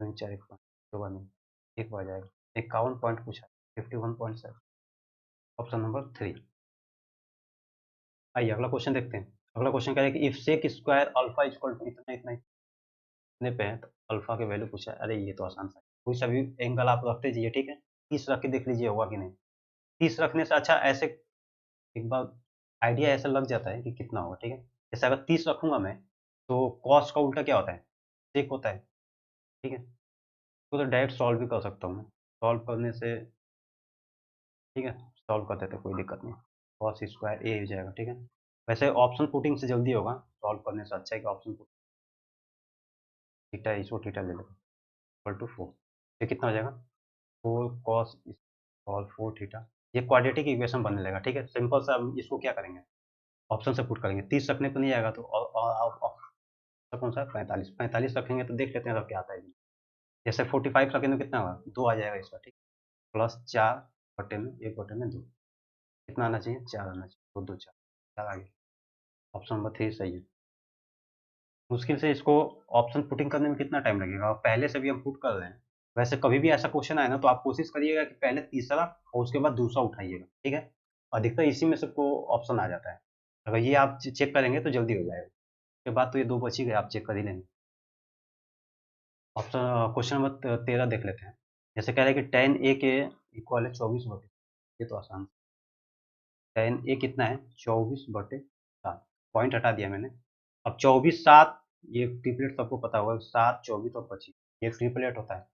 2 4 1 5, 2 बार नहीं, 1 बार जाएगा, 51 पॉइंट पूछा, 51.7, ऑप्शन नंबर 3। आइए अगला क्वेश्चन देखते हैं, अगला क्वेश्चन कह रहा है कि if sec square alpha equal to इतना इतना इतने पे है, तो अल्फा के वैल्यू पूछा है, अरे ये तो आसान सा है, कोई सा भी एंगल आप रखते जाइए, ठीक है, 30 रख के देख लीजिए होगा कि नहीं, 30 रखने से अच्छा ऐसे एक बार आइडिया ऐसा लग जाता है कि कितना होगा, ठीक है, जैसे अगर 30 रखूंगा मैं, तो कॉस का उल्टा क्या होता है, सेक होता है, ठीक है, तो डायरेक्ट सॉल्व भी कर सकता हूँ मैं, सॉल्व करने से, ठीक है, सॉल्व कर देते कोई दिक्कत नहीं, कॉस स्क्वायर ए हो जाएगा, ठीक है, वैसे ऑप्शन पुटिंग से जल्दी होगा, सॉल्व करने से अच्छा है कि ऑप्शन पुटिंग, थीटा इसको थीटा ले लेते इक्वल टू 4, ये कितना हो जाएगा, 4 कॉस और 4 थीटा, ये क्वाड्रेटिक इक्वेशन बनने लगेगा, ठीक है, सिंपल सा हम इसको क्या करेंगे, ऑप्शन से पुट करेंगे, 30 रखने पर नहीं आएगा, तो कौन सा 45, 45 रखेंगे तो देख लेते हैं तब क्या आता है, जैसे 45 रखेंगे तो कितना होगा, 2 आ जाएगा इसका, ठीक, प्लस 4 बटे में 1 बटे में 2, कितना आना चाहिए, 4 आना चाहिए, 2 2 4, 4 आ गया, ऑप्शन नंबर 3 सही है। मुश्किल से इसको ऑप्शन पुटिंग करने में कितना टाइम लगेगा, और पहले से भी हम पुट कर रहे हैं, वैसे कभी भी ऐसा क्वेश्चन आए ना, तो आप कोशिश करिएगा कि पहले तीसरा और उसके बाद दूसरा उठाइएगा, ठीक है, अधिकतर इसी में सबको ऑप्शन आ जाता है, अगर ये आप चेक करेंगे तो जल्दी हो जाएगा, उसके बाद तो ये 2 बच ही गए, आप चेक कर ही लेंगे। ऑप्शन क्वेश्चन नंबर 13 देख लेते हैं, जैसे कह रहे हैं कि tan ए के इक्वल है 24 बटे, ये तो आसान, tan ए कितना है, 24/7, पॉइंट हटा दिया मैंने, अब 24 7, ये ट्रिपलेट सबको पता होगा, 7 24 और 25, ये ट्रिपलेट होता है,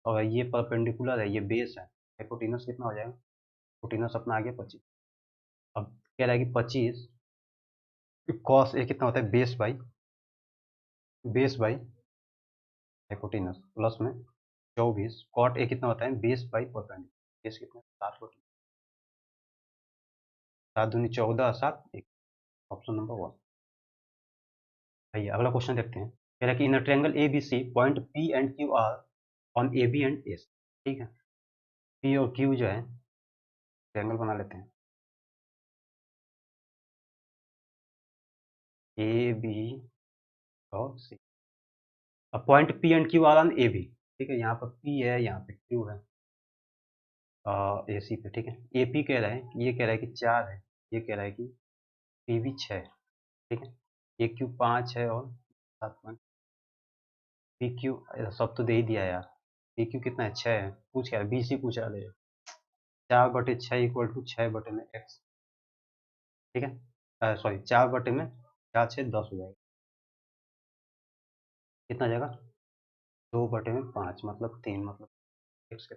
और ये परपेंडिकुलर है, ये बेस है, हाइपोटेनस कितना हो जाएगा, हाइपोटेनस अपना आ गया 25, अब कह रहा है कि 25 कॉस ए कितना होता है, बेस बाई हाइपोटेनस प्लस में 24 कॉट ए कितना होता है, बेस बाई परपेंडिकुलर, बेस कितना 7 बटे 7 दूनी 14 7 1, ऑप्शन नंबर 1। आइए अगला क्वेश्चन देखते हैं, कह रहा है कि in a triangle A B C point P and Q are on A B and S, ठीक है, पी और क्यू जो है ट्रायंगल बना लेते हैं, ए बी और सी, अब point P and Q are on A B, ठीक है, यहाँ पर पी है, यहाँ पे क्यू है, ए सी पे, ठीक है, ए पी कह रहा है, ये कह रहा है कि 4 है, ये कह रहा है कि पी भी 6 है, ठीक है, ए क्यू 5 है और 7 पॉइंट, पी क्यू सब तो दे ही दिया यार, पी क्यू कितना है, 6 है, पूछ क्या बी सी पूछ रहा है, 4/6 इक्वल टू 6 बटे में एक्स, ठीक है, सॉरी 4 बटे में 4 6 10 हो जाएगा, कितना जाएगा, 2 बटे में 5 मतलब 3, मतलब एक्स,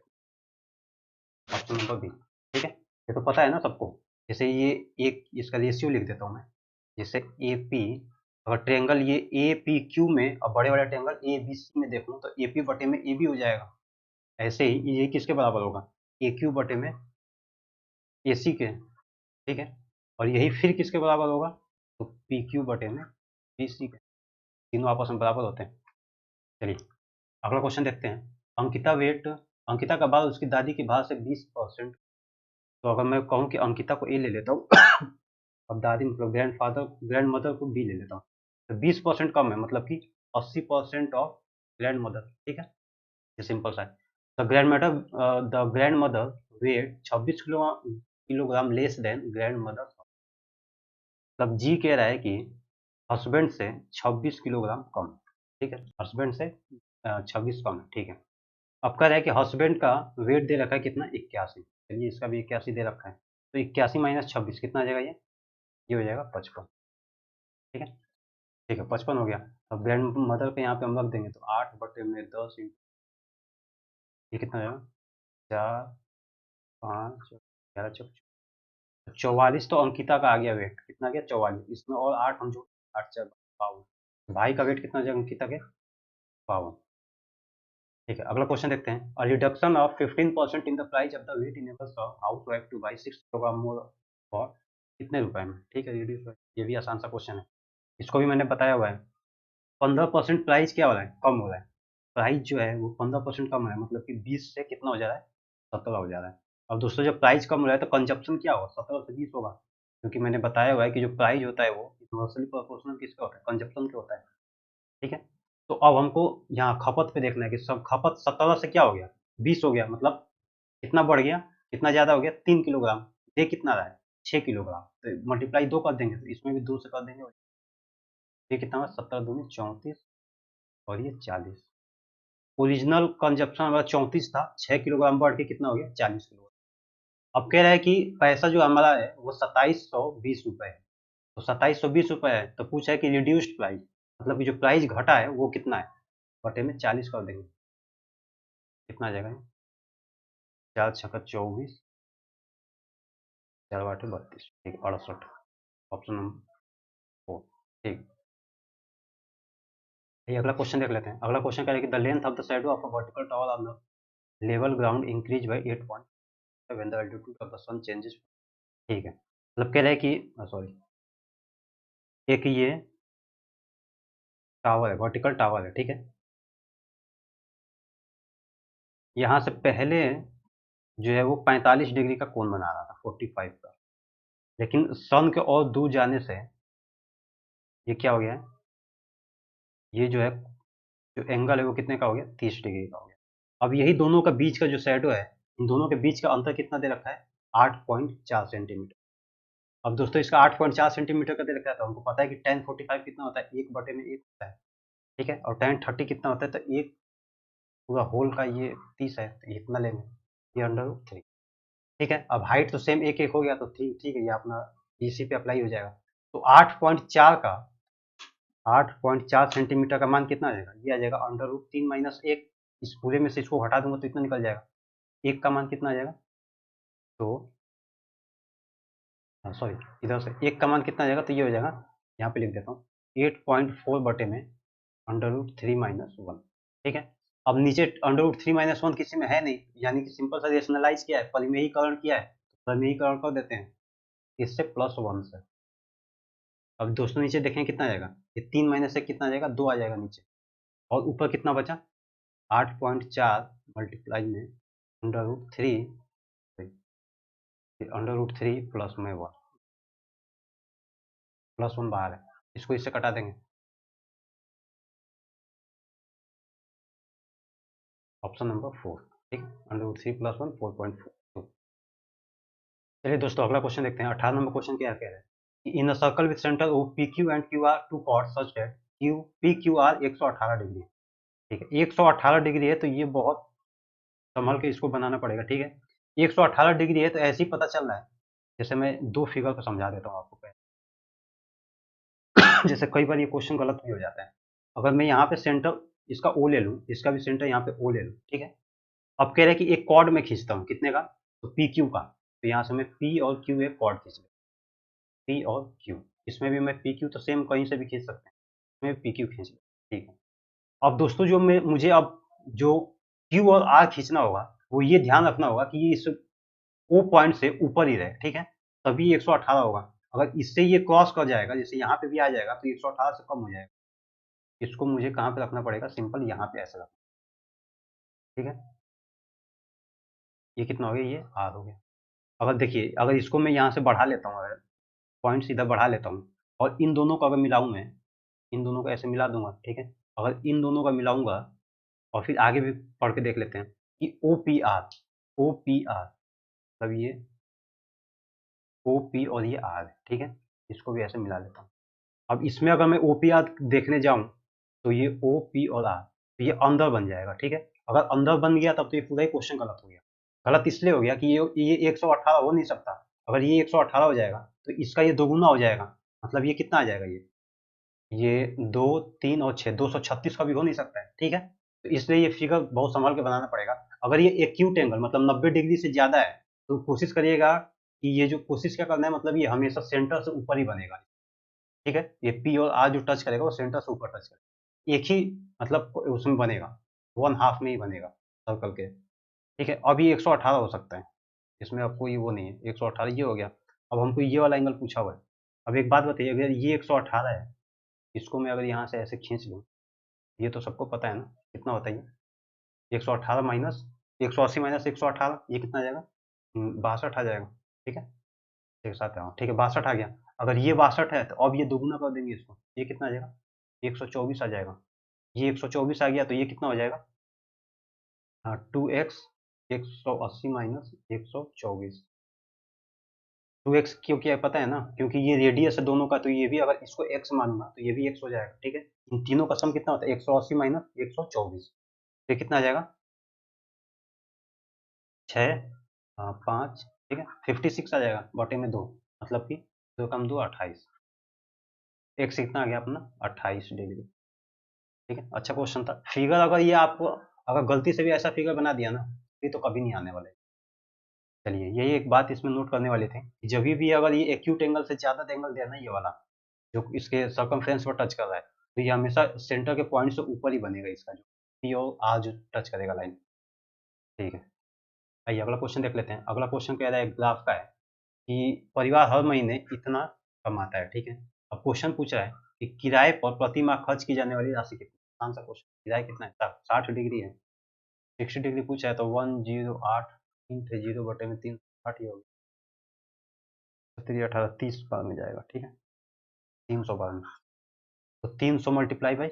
ऑप्शन नंबर बी, ठीक है, ये तो पता है ना सबको, जैसे ये एक इसका रेशियो लिख देता हूँ मैं, जैसे ए पी, अगर ट्रायंगल ये ए पी क्यू में और बड़े वाले ट्रायंगल ए बी सी में देखूँ तो ए पी बटे में ए बी हो जाएगा, ऐसे ही ये किसके बराबर होगा, ए क्यू बटे में ए सी के, ठीक है, और यही फिर किसके बराबर होगा, तो पी क्यू बटे में पी सी, तीनों आपस में बराबर होते हैं। चलिए अगला क्वेश्चन देखते हैं। अंकिता का बाल उसकी दादी के भार से 20%, तो अगर मैं कहूँ कि अंकिता को ए ले लेता हूँ अब दादी मतलब ग्रैंड मदर को बी ले लेता हूँ, तो 20% कम है, मतलब कि 80% ऑफ ग्रैंड मदर, ठीक है, ये सिंपल सा है। The grandmother weight 26 kilogram less than grandmother, मतलब जी कह रहा है कि हस्बैंड से 26 किलोग्राम कम, ठीक है, हस्बैंड से 26 कम है, ठीक है। अब कह रहा है कि हस्बैंड का वेट दे रखा है कितना, 81, चलिए इसका भी 81 दे रखा है, तो 81 माइनस 26 कितना आ जाएगा, ये हो जाएगा 55, ठीक है, ठीक है 55 हो गया। अब ग्रैंड मदर पे यहाँ पे हम रख देंगे, तो 8 बटे में 10, ये कितना हो जाएगा, 4 5 11 44, तो अंकिता का आ गया वेट, कितना आ गया 44, इसमें और 8 हम जोड़, 8 4 52, भाई का वेट कितना हो जाएगा अंकिता के, 52, ठीक है। अगला क्वेश्चन देखते हैं। A reduction of 15% in the price of the wheat enables a housewife to buy 6 kilogram more for कितने रुपए में, ठीक है, रिड्यूस, ये भी आसान सा क्वेश्चन है, इसको भी मैंने बताया हुआ है। 15% प्राइस क्या हो रहा है, कम हो रहा है, प्राइस जो है वो 15% कम हो रहा है, मतलब कि 20 से कितना हो जा रहा है, 17 हो जा रहा है। अब दोस्तों जब प्राइस कम हो रहा है तो कंजप्शन क्या होगा, 17 से 20 होगा, क्योंकि मैंने बताया हुआ है कि जो प्राइस होता है वो इन्वर्सली प्रोपोर्शनल किसका होता है, कंजप्शन के होता है, ठीक है। तो अब हमको यहाँ खपत पे देखना है कि सब खपत 17 से क्या हो गया, 20 हो गया, मतलब कितना बढ़ गया, कितना ज़्यादा हो गया, 3 किलोग्राम, ये कितना रहा है, 6 किलोग्राम, तो मल्टीप्लाई 2 कर देंगे, तो इसमें भी 2 से कर देंगे, ये कितना हुआ, 17 दूनी 34 और ये 40, ओरिजिनल कंजप्शन हमारा 34 था, 6 किलोग्राम बढ़ के कितना हो गया, 40 किलोग्राम। अब कह रहा है कि पैसा जो हमारा है वो 2720 रुपये है, तो 2720 रुपये है, तो पूछा है कि रिड्यूस्ड प्राइस, मतलब कि जो प्राइस घटा है वो कितना है, बटे में 40 कर देंगे, कितना आ जाएगा, 4 छक्का 24, 4 बाटे 32, ठीक है 68, ऑप्शन नंबर 4, ठीक। ये अगला क्वेश्चन देख लेते हैं। अगला क्वेश्चन कह रहा है कि the length of the shadow of a vertical tower on the level ground increase by 8 point when the altitude of the sun changes, ठीक है, मतलब कह रहा है कि सॉरी, एक ये टावर है, वर्टिकल टावर है, ठीक है, यहाँ से पहले जो है वो 45 डिग्री का कोण बना रहा था, 45 का, लेकिन सन के और दूर जाने से ये क्या हो गया है, ये जो है जो एंगल है वो कितने का हो गया, 30 डिग्री का हो गया। अब यही दोनों का बीच का जो शैडो है, इन दोनों के बीच का अंतर कितना दे रखा है, 8.4 सेंटीमीटर। अब दोस्तों इसका 8.4 सेंटीमीटर का दे रखा है, तो हमको पता है कि tan 45 कितना होता है, 1 बटे में 1 होता है, ठीक है, और tan 30 कितना होता है, तो एक पूरा होल का ये 30 है, तो इतना लेंगे, ये √3, ठीक है। अब हाइट तो सेम एक एक हो गया, तो ठीक है, ये अपना इसी पे अप्लाई हो जाएगा, तो 8.4 का 8.4 सेंटीमीटर का मान कितना आ जाएगा, ये आ जाएगा √3 माइनस 1, इस पूरे में से इसको हटा दूंगा तो इतना निकल जाएगा, एक का मान कितना आ जाएगा, तो सॉरी, इधर से एक का मान कितना आ जाएगा, तो ये हो जाएगा, यहाँ पे लिख देता हूँ 8.4 बटे में √3 माइनस 1, ठीक है। अब नीचे √3 माइनस 1 किसी में है नहीं, यानी कि सिंपल सा रेशनलाइज किया है, परिमेयीकरण किया है, परिमेयीकरण कर देते हैं इससे +1 से। अब दोस्तों नीचे देखें कितना आ जाएगा, ये 3 माइनस 1 कितना आ जाएगा, 2 आ जाएगा नीचे, और ऊपर कितना बचा, 8.4 मल्टीप्लाई में √3, √3 प्लस में 1, +1 बाहर है, इसको इससे कटा देंगे, ऑप्शन नंबर 4, ठीक, √3 प्लस 1 4.4। चलिए दोस्तों अगला क्वेश्चन देखते हैं। 18 नंबर क्वेश्चन क्या कह रहा है कि in a circle with centre O P Q and Q R two chord such that Q P Q R 118 degree है, ठीक है, 118 डिग्री है, तो ये बहुत संभल के इसको बनाना पड़ेगा, ठीक है। 118 डिग्री है तो ऐसे ही पता चल रहा है, जैसे मैं दो फिगर को समझा देता हूँ आपको पहले जैसे कई बार ये क्वेश्चन गलत भी हो जाता है। अगर मैं यहाँ पे सेंटर इसका ओ ले लूँ, इसका भी सेंटर यहाँ पे ओ ले लूँ, ठीक है। अब कह रहे हैं कि एक कॉर्ड में खींचता हूँ, कितने का, तो पी क्यू का, तो यहाँ से मैं पी और क्यू एक कॉर्ड खींच लेता, पी और क्यू, इसमें भी मैं पी क्यू तो सेम कहीं से भी खींच सकते हैं, इसमें पी क्यू खींच लें, ठीक है। अब दोस्तों जो मैं मुझे अब जो क्यू और आर खींचना होगा, वो ये ध्यान रखना होगा कि ये इस ओ पॉइंट से ऊपर ही रहे, ठीक है, तभी 118 होगा। अगर इससे ये क्रॉस कर जाएगा, जैसे यहाँ पे भी आ जाएगा, तो 118 से कम हो जाएगा। इसको मुझे कहाँ पे रखना पड़ेगा, सिंपल यहाँ पे ऐसे रखना, ठीक है। ये कितना हो गया, ये आर हो गया। अगर देखिए, अगर इसको मैं यहाँ से बढ़ा लेता हूँ, अगर पॉइंट सीधा बढ़ा लेता हूँ और इन दोनों को अगर मिलाऊँ मैं, इन दोनों को ऐसे मिला दूंगा, ठीक है। अगर इन दोनों का मिलाऊंगा और फिर आगे भी पढ़ के देख लेते हैं कि O P R, O P R मतलब ये ओ पी और ये आर, ठीक है। इसको भी ऐसे मिला लेता हूँ। अब इसमें अगर मैं ओ पी आर देखने जाऊँ तो ये ओ पी और आर, तो ये अंदर बन जाएगा, ठीक है। अगर अंदर बन गया तब तो ये पूरा ही क्वेश्चन गलत हो गया। गलत इसलिए हो गया कि ये 118 हो नहीं सकता। अगर ये 118 हो जाएगा तो इसका ये दोगुना हो जाएगा, मतलब ये कितना आ जाएगा, ये 2, 3 और 6, 236 का भी हो नहीं सकता है, ठीक है। तो इसलिए ये फिगर बहुत संभाल के बनाना पड़ेगा। अगर ये एक्यूट एंगल मतलब 90 डिग्री से ज़्यादा है तो कोशिश करिएगा कि ये जो कोशिश क्या करना है, मतलब ये हमेशा सेंटर से ऊपर ही बनेगा, ठीक है। ये पी और आर जो टच करेगा वो सेंटर से ऊपर टच करेगा, एक ही मतलब उसमें बनेगा, वन हाफ में ही बनेगा सर्कल के, ठीक है। अब ये 118 हो सकता है, इसमें अब कोई वो नहीं है। 118 ये हो गया। अब हमको ये वाला एंगल पूछा हुआ है। अब एक बात बताइए, अगर ये 118 है, इसको मैं अगर यहाँ से ऐसे खींच लूँ, ये तो सबको पता है ना कितना होता है ये, 118 माइनस 180 माइनस 118, ये कितना आ जाएगा, 62 आ जाएगा, ठीक है। एक साथ है, ठीक है, 62 आ गया। अगर ये 62 है तो अब ये दोगुना कर देंगे इसको, ये कितना आ जाएगा, 124 आ जाएगा। ये 124 आ गया तो ये कितना हो जाएगा, 2x 180 माइनस 124। 2x क्योंकि पता है ना, क्योंकि ये रेडियस है दोनों का, तो ये भी अगर इसको x मानूंगा तो ये भी x हो जाएगा, ठीक है। इन तीनों का सम कितना होता है, 180 माइनस 124, तो कितना आ जाएगा, 6, 5, ठीक है, 56 आ जाएगा बटे में 2, मतलब कि 2 कम 2 28, x कितना आ गया अपना 28 डिग्री, ठीक है। अच्छा क्वेश्चन था। फिगर अगर ये आपको अगर गलती से भी ऐसा फिगर बना दिया ना, ये तो कभी नहीं आने वाले। चलिए, यही एक बात इसमें नोट करने वाली थी, जब भी अगर ये एक्यूट एंगल से ज़्यादा एंगल दिया ना, ये वाला जो इसके सर्कमफ्रेंस पर टच कर रहा है, तो ये हमेशा सेंटर के पॉइंट से ऊपर ही बनेगा, इसका जो पी और आर जो टच करेगा लाइन, ठीक है। आइए अगला क्वेश्चन देख लेते हैं। अगला क्वेश्चन कह रहा है, ग्राफ का है कि परिवार हर महीने इतना कमाता है, ठीक है। अब क्वेश्चन पूछ रहा है कि किराए पर प्रति माह खर्च की जाने वाली राशि कितनी, आसान सा क्वेश्चन। किराया कितना है, 60 डिग्री है, 60 डिग्री पूछा है तो 108 3 बटे में 3, 60 ही होगा, 18 30 बार में जाएगा, ठीक है, 300 बार में। तो 300 मल्टीप्लाई बाई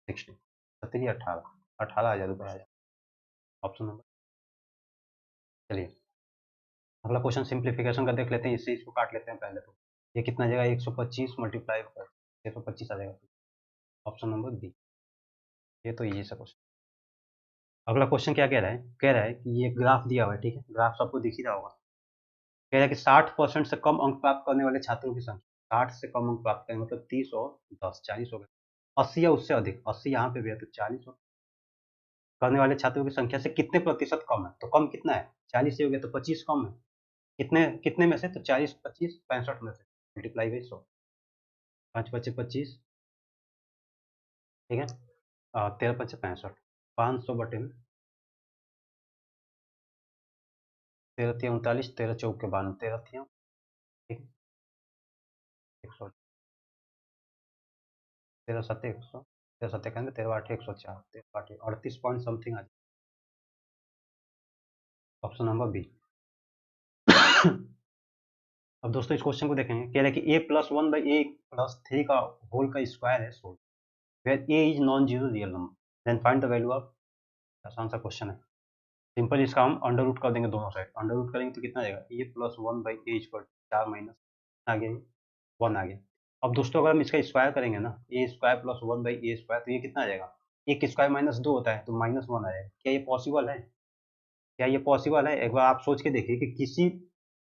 60, 18,000 रुपये आ जाए, ऑप्शन नंबर। चलिए अगला क्वेश्चन सिंप्लीफिकेशन का देख लेते हैं, इससे इसको काट लेते हैं पहले तो। ये कितना आ जाएगा, 125 मल्टीप्लाई 625 आ जाएगा, ऑप्शन नंबर बी। ये तो इजी सा क्वेश्चन। अगला क्वेश्चन क्या कह रहा है, कह रहा है कि ये ग्राफ दिया हुआ है, ठीक है, ग्राफ सबको दिख ही रहा होगा। कह रहा है कि 60% से कम अंक प्राप्त करने वाले छात्रों की संख्या, 60 से कम अंक प्राप्त करें मतलब 30 और 10 40 हो गए, 80 या उससे अधिक, 80 यहाँ पे भी है तो 40 करने वाले छात्रों की संख्या से कितने प्रतिशत कम है, तो कम कितना है, 40 से हो गया तो 25 कम है, कितने कितने में से, तो 40 25 65 में से, मल्टीप्लाई बाई 100, 5 बचे 25, ठीक है, 13 बचे 65, 500 बटे में 13 तिया 39, 13 चौक के 92, 13 तिया, ठीक है, 100, 13 सत्ते 100, 13 सत्ते कहेंगे 13 आठ 104, 13 आठ 38 पॉइंट समथिंग आ जाए, ऑप्शन नंबर बी। अब दोस्तों इस क्वेश्चन को देखेंगे, कह रहे हैं कि a प्लस 1/a+3 का होल का स्क्वायर है 16, where a is non zero real number, then find the value of. आसान सा क्वेश्चन है, सिंपल इसका हम अंडर रूट कर देंगे दोनों साइड, अंडर रूट करेंगे तो कितना आ जाएगा, a plus 1/a equal 4 minus आ गया, 1 आ गया। अब दोस्तों अगर हम इसका स्क्वायर करेंगे ना, a स्क्वायर प्लस 1/a² तो ये कितना आ जाएगा, एक स्क्वायर माइनस 2 होता है तो -1 आएगा। क्या ये पॉसिबल है, क्या ये पॉसिबल है, एक बार आप सोच के देखिए कि किसी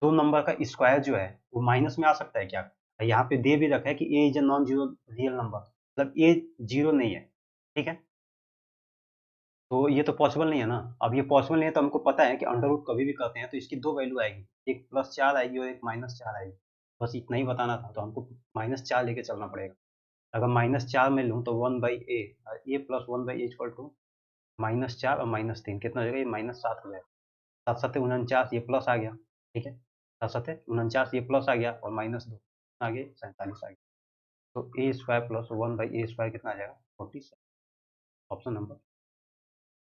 दो नंबर का स्क्वायर जो है वो माइनस में आ सकता है क्या। यहाँ पे दे भी रखा है कि A is a non zero real number, मतलब ए जीरो नहीं है, ठीक है। तो ये तो पॉसिबल नहीं है ना। अब ये पॉसिबल नहीं है तो हमको पता है कि अंडर रूट कभी भी करते हैं तो इसकी दो वैल्यू आएगी, एक +4 आएगी और एक -4 आएगी, बस इतना ही बताना था, तो हमको -4 लेके चलना पड़ेगा। अगर -4 में लूँ तो 1/a, A plus 1/a equal to -4 और -3 कितना हो जाएगा, ये -7 हो जाएगा, 7 7 49, ये प्लस आ गया, ठीक है। सात 49, ये प्लस आ गया और -2 आगे 47 आ गया। तो ए स्क्वायर प्लस 1/a² कितना आ जाएगा 47, ऑप्शन नंबर।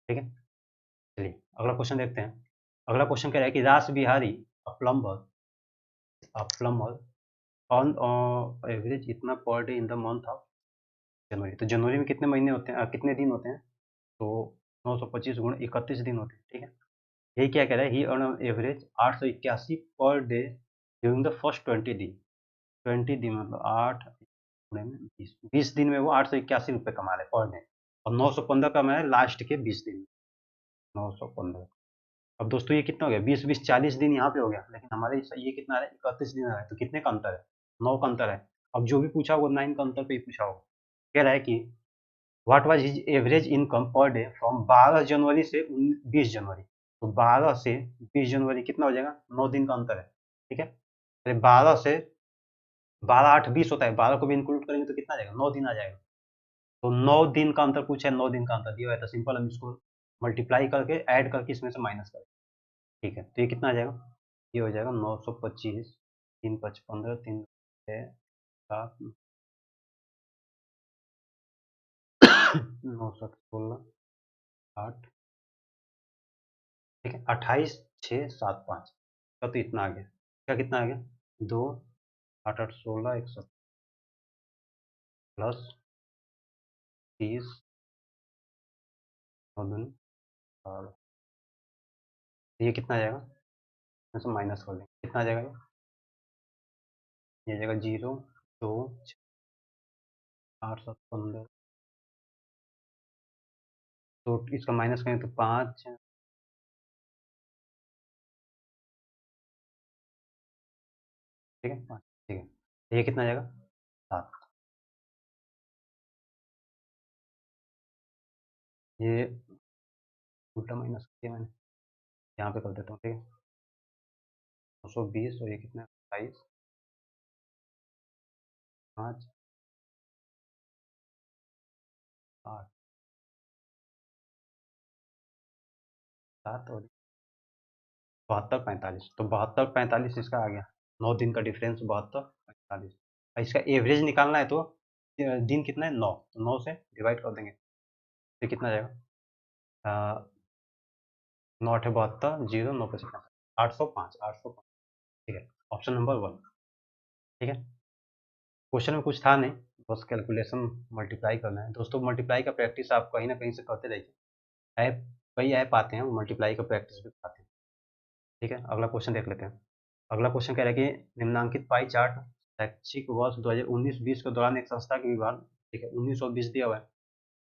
ठीक है, चलिए अगला क्वेश्चन देखते हैं। अगला क्वेश्चन कह रहा है कि रास बिहारी प्लम्बर ऑन एवरेज इतना per day in the month of January. तो जनवरी में कितने महीने होते हैं, कितने दिन होते हैं? तो 925 गुण 31 दिन होते हैं। ठीक है, यही क्या कह रहा है, ही earn average 881 per day during the first 20 दिन। 20 दिन मतलब 8 गुणे में 20 दिन में वो 881 रुपये कमा रहे पर डे, और 915 कमा रहे लास्ट के 20 दिन में। 915, अब दोस्तों ये कितना हो गया, 20 40 दिन यहाँ पे हो गया, लेकिन हमारे ये कितना है 31 दिन है, तो कितने का अंतर है, 9 का अंतर है। अब जो भी पूछा होगा 9 का अंतर पे ही पूछा होगा। कह रहा है कि what was his average income per day from 12 जनवरी से 20 जनवरी। तो 12 से 20 जनवरी कितना हो जाएगा, 9 दिन का अंतर है। ठीक है, 12 से 12 8 20 होता है, 12 को भी इंक्लूड करेंगे तो कितना आ जाएगा, 9 दिन आ जाएगा। तो 9 दिन का अंतर पूछा है, 9 दिन का अंतर दिया हुआ है, तो सिंपल हम इसको मल्टीप्लाई करके ऐड करके इसमें से माइनस करें। ठीक है, तो ये कितना आ जाएगा, ये हो जाएगा 925, 3 5 15, 3 6 7 916 8, ठीक है 28 6 7 5 का, तो इतना आ गया, क्या कितना आ गया 2 8 8 16 100 प्लस 30 और दूनी 12, ये कितना आ जाएगा, इसमें से माइनस कर देंगे, कितना आ जाएगा, ये आ जाएगा 0 2 8 7 15, तो इसका माइनस करें तो 5, ठीक है 5, ठीक है, तो ये कितना आ जाएगा 7, ये उल्टा माइनस किया मैंने, यहाँ पे कर देता हूँ। ठीक है, 920 और ये कितना 28 5 8 7 और 72 45, तो 72 45 इसका आ गया, 9 दिन का डिफरेंस 72 45। इसका एवरेज निकालना है तो दिन कितना है 9, तो 9 से डिवाइड कर देंगे, तो कितना आ जाएगा 9 8 72 0 9 5 805 805। ठीक है, ऑप्शन नंबर 1। ठीक है, क्वेश्चन में कुछ था नहीं, बस कैलकुलेशन मल्टीप्लाई करना है। दोस्तों मल्टीप्लाई का प्रैक्टिस आप कहीं ना कहीं से करते रहिए, ऐप कई ऐप आते हैं वो मल्टीप्लाई का प्रैक्टिस भी कराते हैं। ठीक है, अगला क्वेश्चन देख लेते हैं। अगला क्वेश्चन कह रहा है कि निम्नांकित पाई चार्ट शैक्षिक वर्ष 2019-20 के दौरान एक संस्था के विभाग, ठीक है 19 और 20 दिया हुआ है,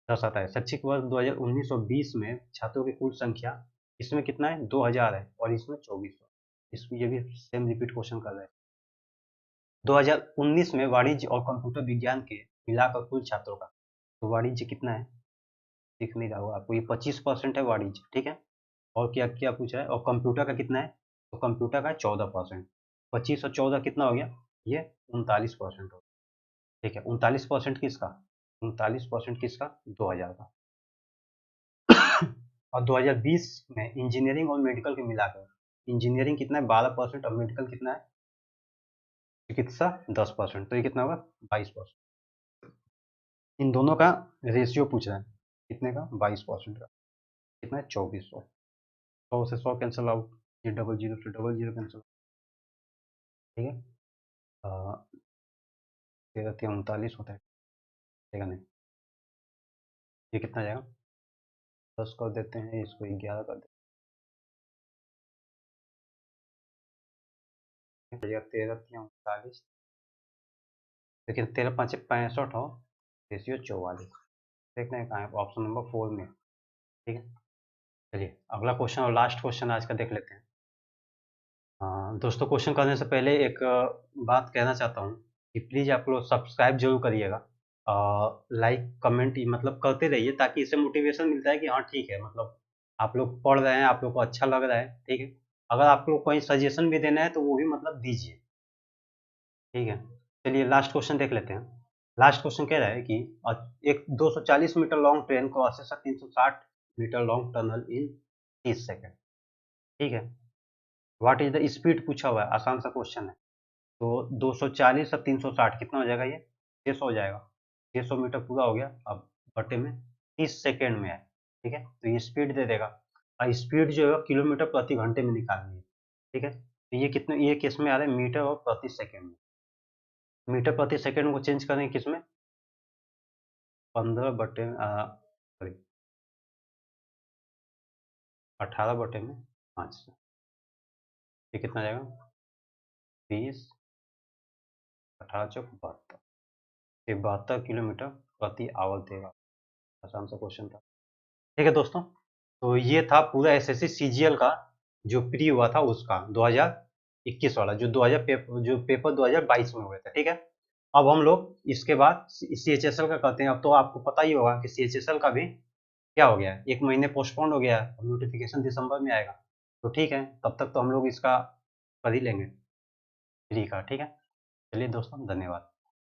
दर्शाता है शैक्षिक वर्ष 2019 और 20 में छात्रों की कुल संख्या, इसमें कितना है 2000 है और इसमें 2400, इसमें ये भी सेम रिपीट क्वेश्चन कर रहे हैं। 2019 में वाणिज्य और कंप्यूटर विज्ञान के मिलाकर कुल छात्रों का, तो वाणिज्य कितना है, दिख नहीं रहा होगा आपको, ये 25% है वाणिज्य। ठीक है, और क्या क्या पूछा है, और कंप्यूटर का कितना है, तो कंप्यूटर का 14%, 25 और 14 कितना हो गया, ये 39% हो। ठीक है, 39% किसका, 39% किसका 2000 का। और 2020 में इंजीनियरिंग और मेडिकल के मिलाकर, इंजीनियरिंग कितना है 12% और मेडिकल कितना है, चिकित्सा 10%, तो ये कितना होगा 22%। इन दोनों का रेशियो पूछ रहा है, कितने का 22% का, कितना है 2400, 100 से 100 कैंसिल आउट, ये डबल जीरो से डबल जीरो कैंसिल। ठीक है, 13 39 होता है, ठीक है नहीं, ये कितना जाएगा 10 कर देते हैं, इसको 11 कर देते हैं, 13 39, लेकिन 13 5 65 हो, रेशियो 44, देखते हैं कहाँ है, ऑप्शन नंबर 4 में। ठीक है, चलिए अगला क्वेश्चन और लास्ट क्वेश्चन आज का देख लेते हैं। दोस्तों क्वेश्चन करने से पहले एक बात कहना चाहता हूँ कि प्लीज़ आप लोग सब्सक्राइब जरूर करिएगा, लाइक कमेंट मतलब करते रहिए, ताकि इससे मोटिवेशन मिलता है कि हाँ ठीक है, मतलब आप लोग पढ़ रहे हैं, आप लोग को अच्छा लग रहा है। ठीक है, अगर आप लोग कोई सजेशन भी देना है तो वो भी मतलब दीजिए। ठीक है, चलिए लास्ट क्वेश्चन देख लेते हैं। लास्ट क्वेश्चन कह रहा है कि एक 240 metre long train crosses 360 metre long tunnel in 30 second. ठीक है, व्हाट इज द स्पीड पूछा हुआ है, आसान सा क्वेश्चन है। तो 240 और 360 कितना हो जाएगा, ये 600 हो जाएगा। 600 मीटर पूरा हो गया। अब बटे में 30 सेकेंड में है, ठीक है, तो ये स्पीड दे देगा। और स्पीड जो है किलोमीटर प्रति घंटे में निकालनी है, ठीक है, तो ये कितने, ये किस में आ रहा है, मीटर और प्रति सेकेंड में। मीटर प्रति सेकेंड को चेंज करें किस में, 15 बटे सॉरी 18 बटे में 5, ये कितना जाएगा, 20, 18 चौक 72, ये 72 किलोमीटर प्रति आवर देगा। आसान सा क्वेश्चन था। ठीक है दोस्तों, तो ये था पूरा एसएससी सीजीएल का जो प्री हुआ था उसका 2021 वाला, जो पेपर 2022 में हुए थे, ठीक है। अब हम लोग इसके बाद सीएचएसएल का करते हैं। अब तो आपको पता ही होगा कि सीएचएसएल का भी क्या हो गया है, 1 महीने पोस्टपोन हो गया है, नोटिफिकेशन दिसंबर में आएगा। तो ठीक है, तब तक तो हम लोग इसका कर ही लेंगे प्री का, ठीक है। चलिए दोस्तों, धन्यवाद।